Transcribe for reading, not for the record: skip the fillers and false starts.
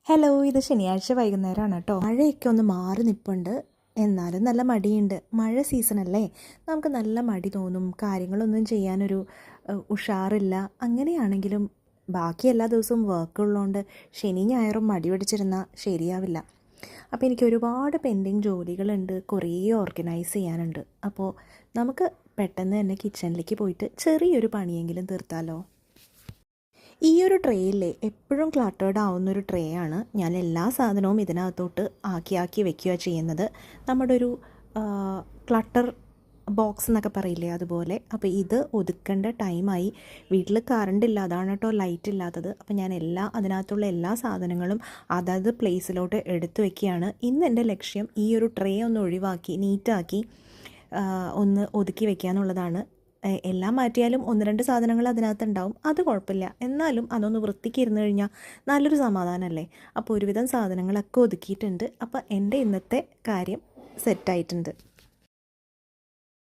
Hello, ഇത് ശനിയാഴ്ച വൈകുന്നേരമാണ് കേട്ടോ. മഴയൊക്കെ ഒന്ന് മാറി നിൽപ്പുണ്ട്, എന്നാലും നല്ല മടിയുണ്ട്. മഴ സീസണല്ലേ, നമുക്ക് നല്ല മടി തോന്നും, കാര്യങ്ങളൊന്നും ചെയ്യാനൊരു ഉഷാറില്ല. അങ്ങനെയാണെങ്കിലും ബാക്കി എല്ലാ ദിവസവും വർക്ക് ഉള്ളതുകൊണ്ട് ശനി ഞായറും മടി പിടിച്ചിരുന്നാൽ ശരിയാവില്ല. അപ്പോൾ എനിക്ക് ഒരുപാട് പെൻഡിങ് ജോലികളുണ്ട്, കുറേ ഓർഗനൈസ് ചെയ്യാനുണ്ട്. അപ്പോൾ നമുക്ക് പെട്ടെന്ന് തന്നെ കിച്ചണിലേക്ക് പോയിട്ട് ചെറിയൊരു പണിയെങ്കിലും തീർത്താലോ. ഈ ഒരു ട്രേയില്ലേ എപ്പോഴും ക്ലട്ടേർഡ് ആവുന്നൊരു ട്രേ ആണ്. ഞാൻ എല്ലാ സാധനവും ഇതിനകത്തോട്ട് ആക്കി വെക്കുക ചെയ്യുന്നത്. നമ്മുടെ ഒരു ക്ലട്ടർ ബോക്സ് എന്നൊക്കെ പറയില്ലേ, അതുപോലെ. അപ്പോൾ ഇത് ഒതുക്കേണ്ട ടൈമായി. വീട്ടിൽ കറണ്ട് ഇല്ല, അതാണ് കേട്ടോ ലൈറ്റ് ഇല്ലാത്തത്. അപ്പോൾ ഞാൻ അതിനകത്തുള്ള എല്ലാ സാധനങ്ങളും അതായത് പ്ലേസിലോട്ട് എടുത്തു വയ്ക്കുകയാണ്. ഇന്ന് എൻ്റെ ലക്ഷ്യം ഈ ഒരു ട്രേ ഒന്ന് ഒഴിവാക്കി നീറ്റാക്കി ഒന്ന് ഒതുക്കി വയ്ക്കുക എന്നുള്ളതാണ്. എല്ലാം മാറ്റിയാലും ഒന്ന് രണ്ട് സാധനങ്ങൾ അതിനകത്തുണ്ടാവും, അത് കുഴപ്പമില്ല. എന്നാലും അതൊന്ന് വൃത്തിക്ക് ഇരുന്ന് കഴിഞ്ഞാൽ നല്ലൊരു സമാധാനമല്ലേ. അപ്പോൾ ഒരുവിധം സാധനങ്ങളൊക്കെ ഒതുക്കിയിട്ടുണ്ട്. അപ്പോൾ എൻ്റെ ഇന്നത്തെ കാര്യം സെറ്റായിട്ടുണ്ട്.